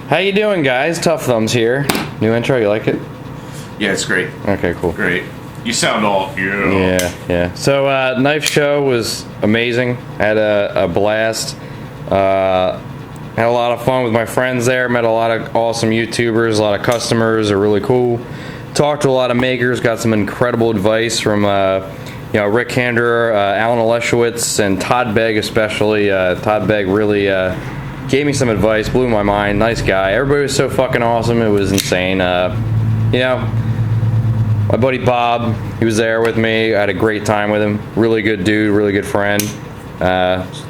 How you doing, guys? Tough Thumbs here. New intro, you like it? Yeah, it's great. Okay, cool. Great. You sound all Yeah. So knife show was amazing. Had a blast. Had a lot of fun with my friends there. Met a lot of awesome YouTubers. A lot of customers are really cool. Talked to a lot of makers. Got some incredible advice from Rick Hander, Alan Oleshowitz, and Todd Begg especially. Todd Begg really gave me some advice. Blew my mind. Nice guy. Everybody was so fucking awesome. It was insane. My buddy Bob, he was there with me. I had a great time with him. Really good dude, really good friend.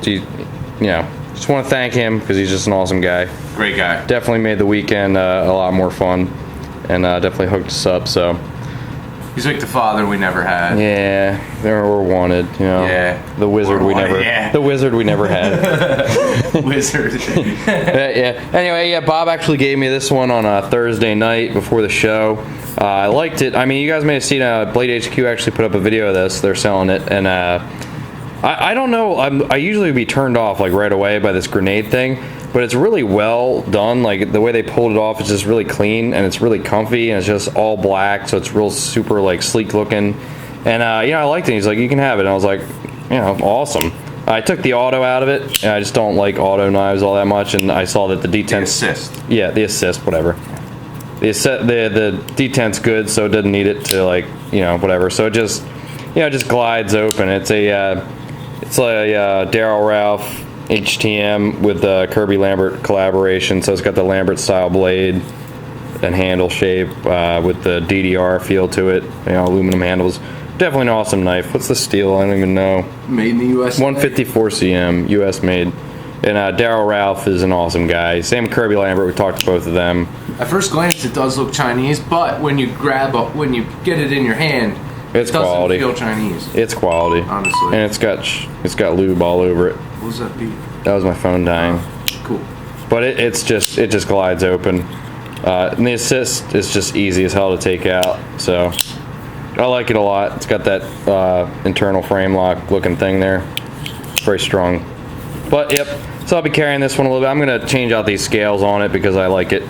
Just want to thank him because he's just an awesome guy. Great guy. Definitely made the weekend a lot more fun, and definitely hooked us up. So he's like the father we never had. yeah, they were wanted. Yeah. The wizard we never. Yeah. The wizard we never had. Wizard. Yeah. Anyway, yeah. Bob actually gave me this one on a Thursday night before the show. I liked it. I mean, you guys may have seen Blade HQ actually put up a video of this. They're selling it, and I don't know. I usually be turned off like right away by this grenade thing, but it's really well done. Like the way they pulled it off is just really clean, and it's really comfy, and it's just all black, so it's real super like sleek looking. And I liked it. He's like, you can have it. And I was like, awesome. I took the auto out of it, and I just don't like auto knives all that much. And I saw that the D10 The assist. Yeah, the assist, whatever. The D10's good, so it doesn't need it to whatever. So it just just glides open. It's a Daryl Ralph HTM with the Kirby Lambert collaboration. So it's got the Lambert style blade and handle shape with the DDR feel to it. Aluminum handles. Definitely an awesome knife. What's the steel? I don't even know. Made in the U.S. 154 cm, U.S. made. And Daryl Ralph is an awesome guy. Same Kirby Lambert. We talked to both of them. At first glance, it does look Chinese, but when you get it in your hand, It's it doesn't quality. feel Chinese. It's quality, honestly. And it's got lube all over it. What was that beat? That was my phone dying. Cool. But it just glides open. And the assist is just easy as hell to take out. So I like it a lot. It's got that internal frame lock looking thing there. It's very strong. But yep. So I'll be carrying this one a little bit. I'm gonna change out these scales on it because I like it.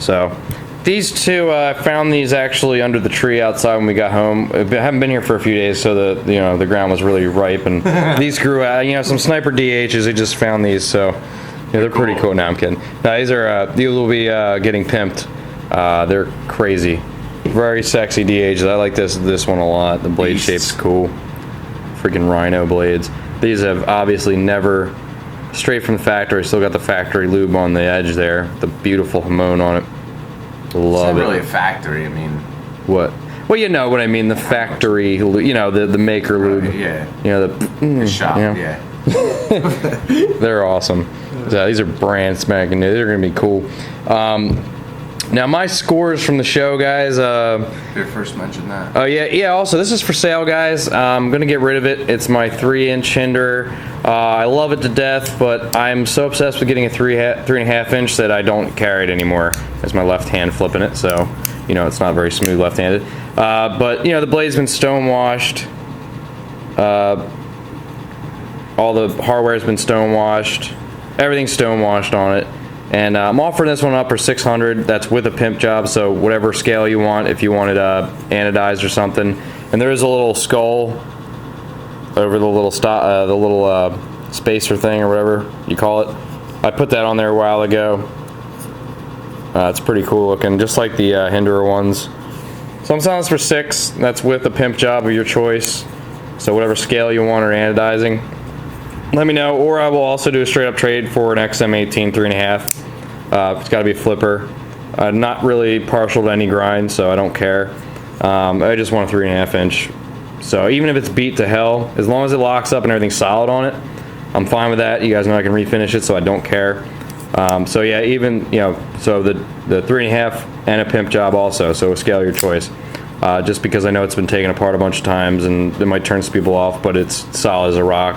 So these two, I found these actually under the tree outside when we got home. I haven't been here for a few days, so the ground was really ripe, and these grew out. Some sniper DHs. I just found these, so they're pretty cool. No, I'm kidding. No, these will be getting pimped. They're crazy, very sexy DHs. I like this one a lot. The blade shape's cool. Freaking rhino blades. These have obviously never. Straight from the factory, still got the factory lube on the edge there. The beautiful Hamon on it. Love it. It's not really a factory, I mean. What? Well, you know what I mean. The factory, the maker lube. Yeah. The shop, yeah. They're awesome. So these are brand spanking new. They're going to be cool. Now, my scores from the show, guys. You first mentioned that. Oh, yeah. Also, this is for sale, guys. I'm going to get rid of it. It's my 3-inch Hinder. I love it to death, but I'm so obsessed with getting a 3.5 inch that I don't carry it anymore. It's my left hand flipping it, so it's not very smooth left-handed. But the blade's been stonewashed. All the hardware's been stonewashed. Everything's stonewashed on it. And I'm offering this one up for $600. That's with a pimp job, so whatever scale you want. If you want it anodized or something. And there is a little skull over the little spacer thing or whatever you call it. I put that on there a while ago. It's pretty cool looking, just like the Hinderer ones. So I'm selling this for $6. That's with a pimp job of your choice. So whatever scale you want or anodizing, let me know. Or I will also do a straight up trade for an XM18 3.5. It's got to be a flipper. Not really partial to any grind, so I don't care. I just want a 3.5 inch. So even if it's beat to hell, as long as it locks up and everything's solid on it, I'm fine with that. You guys know I can refinish it, so I don't care. So yeah, even so the 3.5 and a pimp job also. So scale your choice. Just because I know it's been taken apart a bunch of times and it might turn some people off, but it's solid as a rock,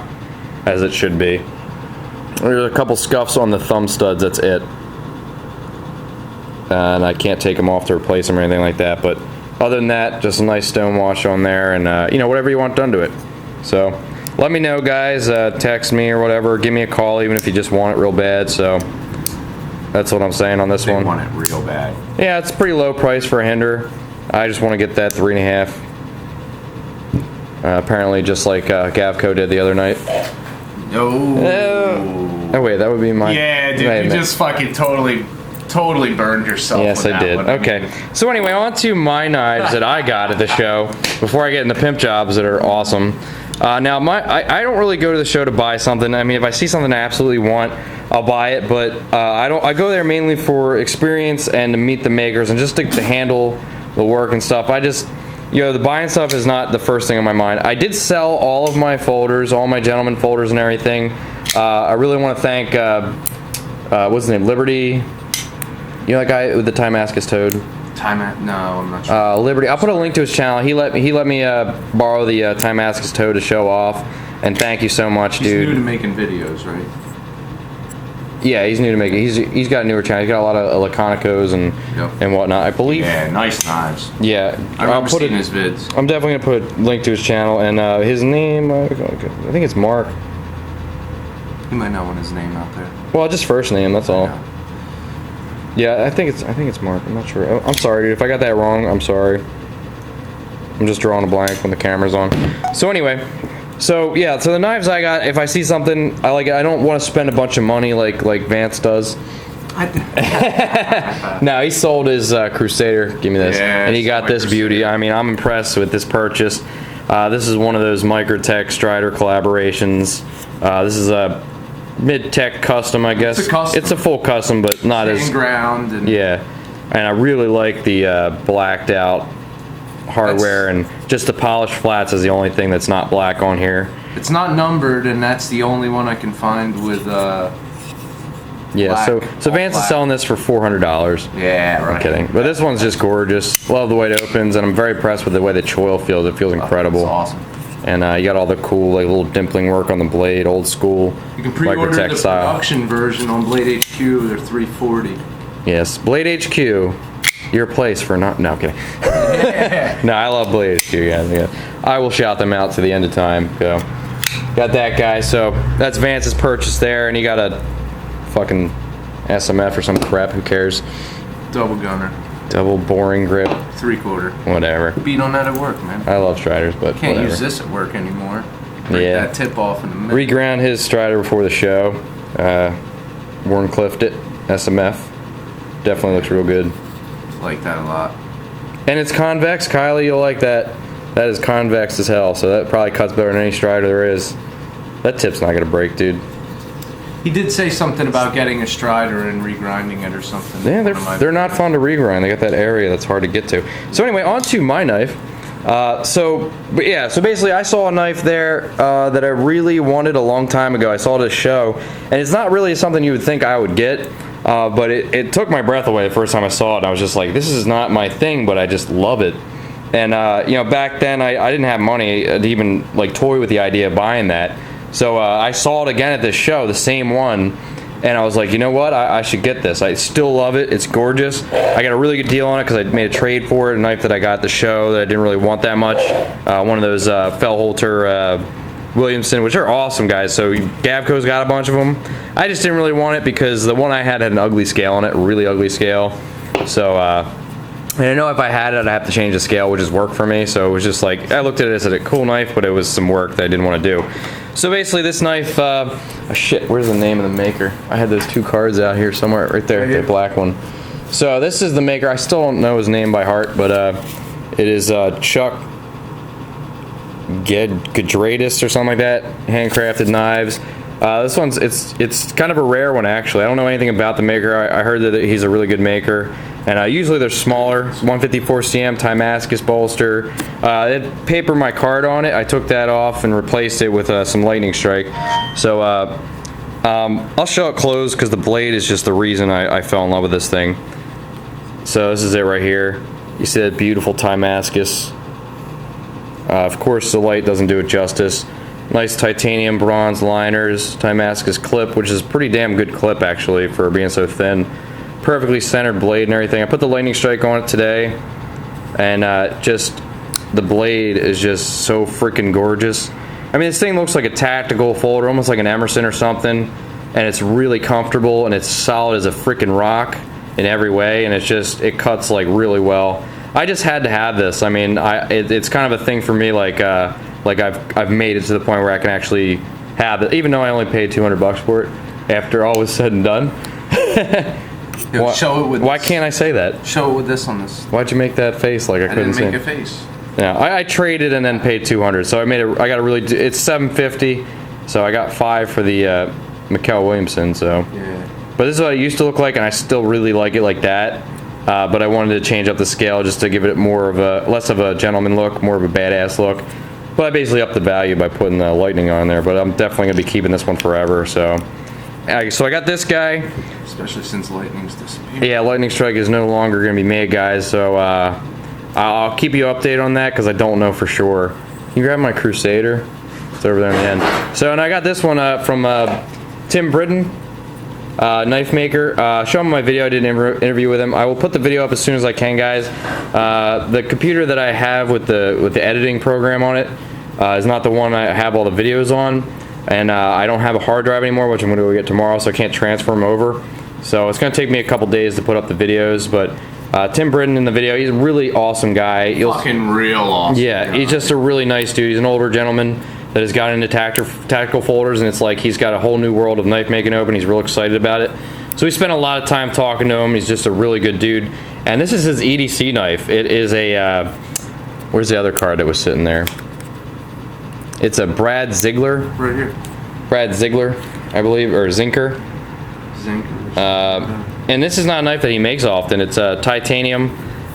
as it should be. There's a couple scuffs on the thumb studs. That's it. And I can't take them off to replace them or anything like that. But other than that, just a nice stone wash on there, and whatever you want done to it. So let me know, guys. Text me or whatever. Give me a call, even if you just want it real bad. So That's what I'm saying on this They one. want it real bad. Yeah, it's pretty low price for a Hinder. I just want to get that 3.5. Apparently, just like Gavco did the other night. No. Oh wait, that would be my. Yeah, dude, you just fucking totally burned yourself. Yes, with I that did. one. Okay, so anyway, on to my knives that I got at the show before I get into pimp jobs that are awesome. Now, I don't really go to the show to buy something. I mean, if I see something I absolutely want, I'll buy it. But I don't. I go there mainly for experience and to meet the makers and just to handle the work and stuff. I just, the buying stuff is not the first thing on my mind. I did sell all of my folders, all my gentleman folders and everything. I really want to thank what's his name, Liberty. You know that guy with the Timascus toad? No, I'm not sure. Liberty. I'll put a link to his channel. He let me borrow the Timascus toad to show off, and thank you so much, dude. He's new to making videos, right? Yeah, he's new to making. He's got a newer channel. He's got a lot of Laconicos and whatnot. I believe. Yeah, nice knives. Yeah, I remember seeing his vids. I'm definitely gonna put a link to his channel and his name. I think it's Mark. He might not want his name out there. Well, just first name. That's all. Yeah, I think it's Mark. I'm not sure. I'm sorry, dude. If I got that wrong, I'm sorry. I'm just drawing a blank when the camera's on. So anyway, so the knives I got. If I see something I like, I don't want to spend a bunch of money like Vance does. No, he sold his Crusader. Give me this, and he got this beauty. I mean, I'm impressed with this purchase. This is one of those Microtech Strider collaborations. This is a mid-tech custom, I guess. It's a custom. It's a full custom, but not as ground. And and I really like the blacked out hardware, and just the polished flats is the only thing that's not black on here. It's not numbered, and that's the only one I can find with. Yeah, so Vance is selling this for $400. Yeah, right. I'm kidding, but this one's just gorgeous. Love the way it opens, and I'm very impressed with the way the choil feels. It feels incredible. It's awesome. And you got all the cool like little dimpling work on the blade, old school. You can pre-order Microtech the style. production version on Blade HQ. They're $340. Yes, Blade HQ, your place for not. No, I'm kidding. No, I love Blade HQ, guys. Yeah. I will shout them out to the end of time. So, got that guy. So that's Vance's purchase there, and he got a fucking SMF or some crap. Who cares? Double gunner. Double boring grip. 3/4. Whatever. Beat on that at work, man. I love Striders, but Can't whatever. use this at work anymore. Break that tip off in a minute. Reground his Strider before the show. Warncliffed it. SMF. Definitely looks real good. Like that a lot. And it's convex. Kylie, you'll like that. That is convex as hell, so that probably cuts better than any Strider there is. That tip's not going to break, dude. He did say something about getting a Strider and regrinding it or something. Yeah, they're not fun to regrind. They got that area that's hard to get to. So anyway, on to my knife. So basically I saw a knife there that I really wanted a long time ago. I saw it at a show, and it's not really something you would think I would get, but it took my breath away the first time I saw it. I was just like, this is not my thing, but I just love it. And back then I didn't have money to even like toy with the idea of buying that. So I saw it again at this show, the same one, and I was like, you know what? I should get this. I still love it. It's gorgeous. I got a really good deal on it because I made a trade for it, a knife that I got at the show that I didn't really want that much. One of those Fellholter Williamson, which are awesome, guys. So Gavco's got a bunch of them. I just didn't really want it because the one I had an ugly scale on it, a really ugly scale. So and I know if I had it, I'd have to change the scale, which is work for me. So it was just like, I looked at it as a cool knife, but it was some work that I didn't want to do. So basically this knife, shit, where's the name of the maker? I had those two cards out here somewhere, right there, the black one. So this is the maker. I still don't know his name by heart, but it is Chuck Gadradis or something like that. Handcrafted knives. This one's, it's kind of a rare one actually. I don't know anything about the maker. I heard that he's a really good maker. And usually they're smaller, 154 cm Timascus bolster. It papered my card on it. I took that off and replaced it with some lightning strike. So I'll show it closed because the blade is just the reason I fell in love with this thing. So this is it right here. You see that beautiful Timascus. Of course the light doesn't do it justice. Nice titanium bronze liners, Timascus clip, which is a pretty damn good clip actually for being so thin. Perfectly centered blade and everything. I put the lightning strike on it today, and just the blade is just so freaking gorgeous. I mean, this thing looks like a tactical folder, almost like an Emerson or something. and it's really comfortable, and it's solid as a freaking rock in every way, and it cuts like really well. I just had to have this. I mean, it's kind of a thing for me, like I've made it to the point where I can actually have it, even though I only paid $200 for it after all was said and done. Yo, show it with why this. can't I say that? Show it with this on this. Why'd you make that face like I couldn't see? I didn't make a face. Yeah, I traded and then paid $200, so I got a really. It's $750, so I got $5 for the Mikkel Williamson. So, yeah. But this is what it used to look like, and I still really like it like that. But I wanted to change up the scale just to give it less of a gentleman look, more of a badass look. But I basically upped the value by putting the lightning on there. But I'm definitely gonna be keeping this one forever. So I got this guy. Especially since lightning's disappeared. Yeah, lightning strike is no longer gonna be made, guys. So I'll keep you updated on that because I don't know for sure. Can you grab my Crusader? It's over there in the end. So, and I got this one from Tim Britton, knife maker. Show him my video. I did an interview with him. I will put the video up as soon as I can, guys. The computer that I have with the editing program on it is not the one I have all the videos on, and I don't have a hard drive anymore, which I'm going to go get tomorrow, so I can't transfer them over. So it's going to take me a couple days to put up the videos, but Tim Britton in the video, he's a really awesome guy. Fucking real awesome. Yeah, guy. he's just a really nice dude. He's an older gentleman that has gotten into tactical folders, and it's like he's got a whole new world of knife making open. He's real excited about it. So we spent a lot of time talking to him. He's just a really good dude. And this is his EDC knife. It is a, where's the other card that was sitting there? It's a Brad Ziegler. Right here. Brad Ziegler, I believe, or Zinker. And this is not a knife that he makes often. It's a titanium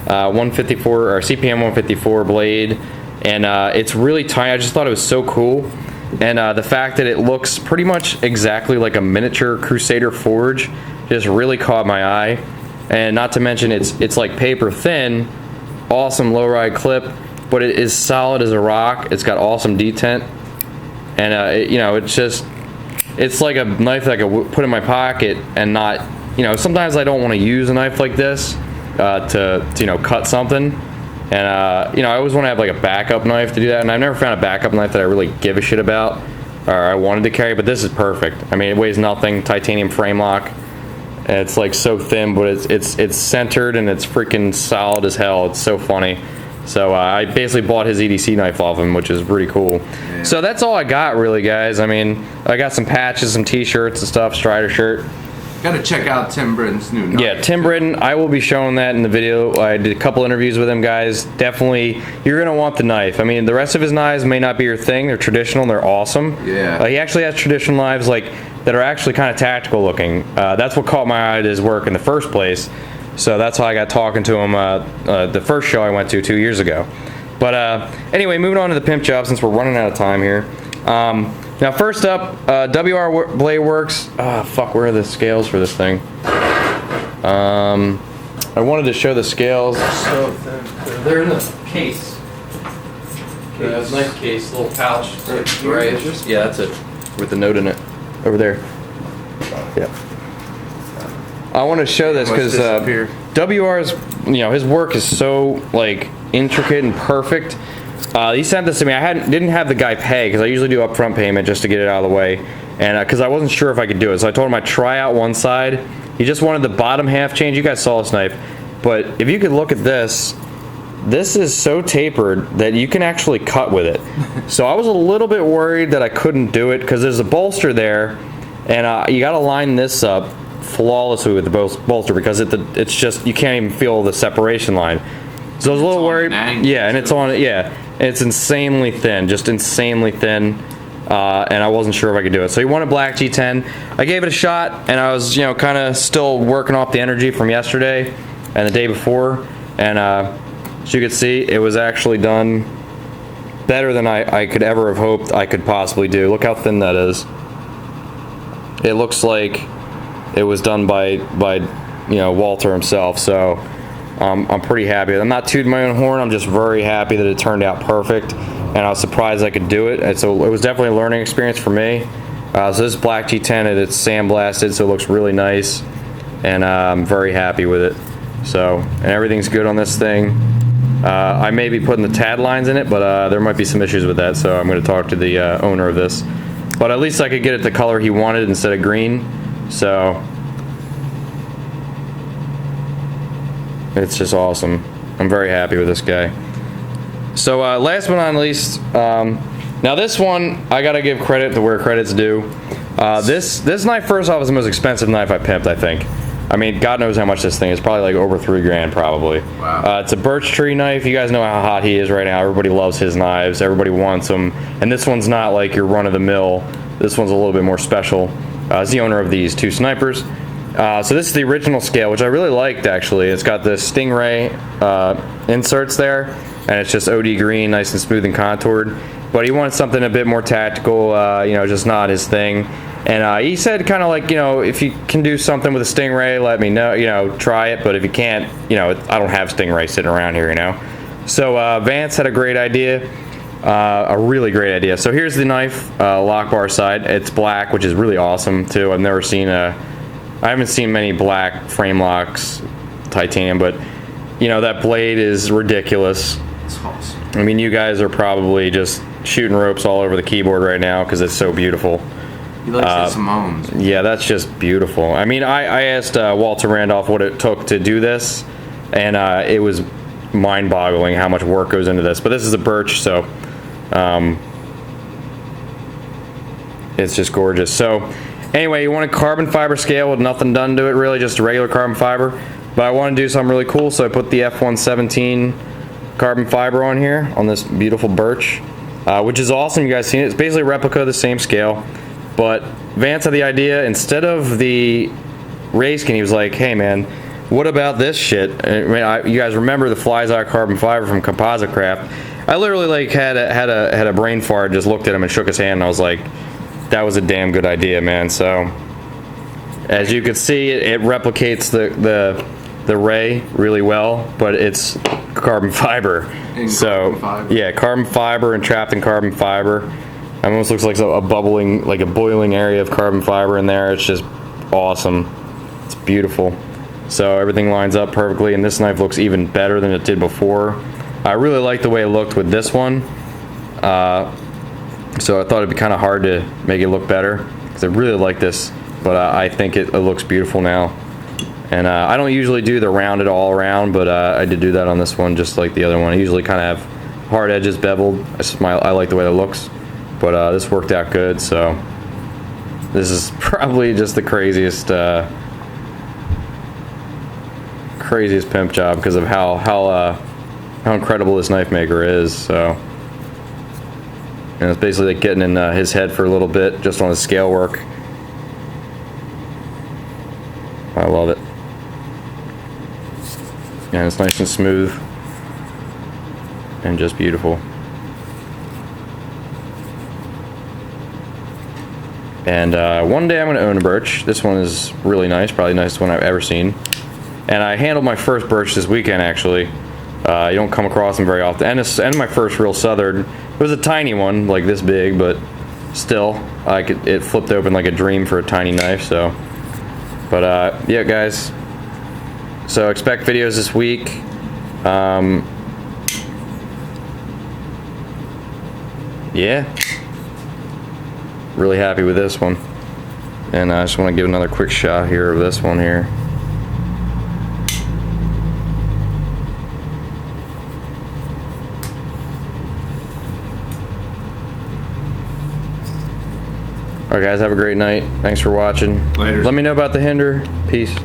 154 or CPM 154 blade, and it's really tiny. I just thought it was so cool, and the fact that it looks pretty much exactly like a miniature Crusader forge just really caught my eye. And not to mention it's like paper thin, awesome low ride clip, but it is solid as a rock. It's got awesome detent, and it's like a knife that I could put in my pocket and not, sometimes I don't want to use a knife like this to cut something, and I always want to have like a backup knife to do that, and I've never found a backup knife that I really give a shit about or I wanted to carry, but this is perfect. I mean, it weighs nothing, titanium frame lock, and it's like so thin, but it's centered and it's freaking solid as hell. It's so funny. So I basically bought his EDC knife off him, which is pretty cool. Yeah. So that's all I got, really, guys. I mean, I got some patches, some t-shirts and stuff, Strider shirt. Gotta check out Tim Britton's new knife. Yeah, Tim Britton, I will be showing that in the video. I did a couple interviews with him, guys. Definitely, you're gonna want the knife. I mean, the rest of his knives may not be your thing. They're traditional, they're awesome. Yeah. He actually has traditional knives that are actually kind of tactical looking. That's what caught my eye to his work in the first place. So that's how I got talking to him the first show I went to 2 years ago. But anyway, moving on to the pimp job since we're running out of time here. Now first up, WRBladeworks. Fuck, where are the scales for this thing? I wanted to show the scales. So they're in the case. Nice case, little pouch. Right. Yeah, that's it. With the note in it. Over there. Yeah. I want to show this because WR's, his work is so intricate and perfect. He sent this to me. I didn't have the guy pay because I usually do upfront payment just to get it out of the way, and because I wasn't sure if I could do it. So I told him I'd try out one side. He just wanted the bottom half change. You guys saw this knife, but if you could look at this, this is so tapered that you can actually cut with it. So I was a little bit worried that I couldn't do it because there's a bolster there, and you got to line this up flawlessly with the bolster because it's just, you can't even feel the separation line. So I was a little worried. Yeah, and it's insanely thin, just insanely thin, and I wasn't sure if I could do it. So he wanted black G10. I gave it a shot, and I was kind of still working off the energy from yesterday and the day before, and as you can see, it was actually done better than I could ever have hoped I could possibly do. Look how thin that is. It looks like it was done by Walter himself. So I'm pretty happy. I'm not tooting my own horn. I'm just very happy that it turned out perfect, and I was surprised I could do it. And so it was definitely a learning experience for me. So this black G10, it's sandblasted, so it looks really nice, and I'm very happy with it. So, and everything's good on this thing. I may be putting the tad lines in it, but there might be some issues with that. So I'm going to talk to the owner of this. but at least I could get it the color he wanted instead of green. So it's just awesome. I'm very happy with this guy. So last but not least, now this one I gotta give credit to where credit's due. This knife, first off, is the most expensive knife I pimped, I think. I mean, God knows how much this thing is. Probably like over $3 grand, probably. Wow. It's a Burchtree knife. You guys know how hot he is right now. Everybody loves his knives. Everybody wants them. And this one's not like your run-of-the-mill. This one's a little bit more special. He's the owner of these two snipers. So this is the original scale, which I really liked, actually. It's got the Stingray inserts there, and it's just OD green, nice and smooth and contoured. But he wanted something a bit more tactical, you know, just not his thing. And he said kind of like, you know, if you can do something with a Stingray, let me know, you know, try it. But if you can't, you know, I don't have Stingray sitting around here, you know. So Vance had a great idea, a really great idea. So here's the knife, lock bar side. It's black, which is really awesome too. I've never seen I haven't seen many black frame locks, titanium, but you know, that blade is ridiculous. It's awesome. I mean, you guys are probably just shooting ropes all over the keyboard right now because it's so beautiful. He likes his Simones. Yeah, that's just beautiful. I mean, I asked Walter Randolph what it took to do this, and it was mind-boggling how much work goes into this. But this is a Birch, so it's just gorgeous. So anyway, you want a carbon fiber scale with nothing done to it, really, just a regular carbon fiber. But I want to do something really cool, so I put the F117 carbon fiber on here, on this beautiful Birch, which is awesome. You guys seen it? It's basically a replica of the same scale. But Vance had the idea, instead of the ray skin, he was like, hey man, what about this shit? I mean, you guys remember the Fly's Eye carbon fiber from Composite Craft? I literally like had a brain fart, just looked at him and shook his hand, and I was like, that was a damn good idea, man. So as you can see, it replicates the ray really well, but it's carbon fiber. Carbon fiber. Yeah, carbon fiber and trapped in carbon fiber. It almost looks like a bubbling, like a boiling area of carbon fiber in there. It's just awesome. It's beautiful. So everything lines up perfectly, and this knife looks even better than it did before. I really like the way it looked with this one. So I thought it'd be kind of hard to make it look better, because I really like this, but I think it looks beautiful now. And I don't usually do the rounded all around, but I did do that on this one, just like the other one. I usually kind of have hard edges beveled. I like the way it looks. But this worked out good, so this is probably just the craziest pimp job because of how incredible this knife maker is. So, and it's basically like getting in his head for a little bit just on his scale work. I love it, and it's nice and smooth and just beautiful. And one day I'm going to own a Birch. This one is really nice, probably the nicest one I've ever seen. And I handled my first Birch this weekend, actually. You don't come across them very often. And my first real Southern. It was a tiny one, like this big, but still, it flipped open like a dream for a tiny knife. So, but yeah, guys. So expect videos this week. Yeah. Really happy with this one, and I just want to give another quick shot here of this one here. Alright guys, have a great night. Thanks for watching. Later. Let me know about the Hinder. Peace.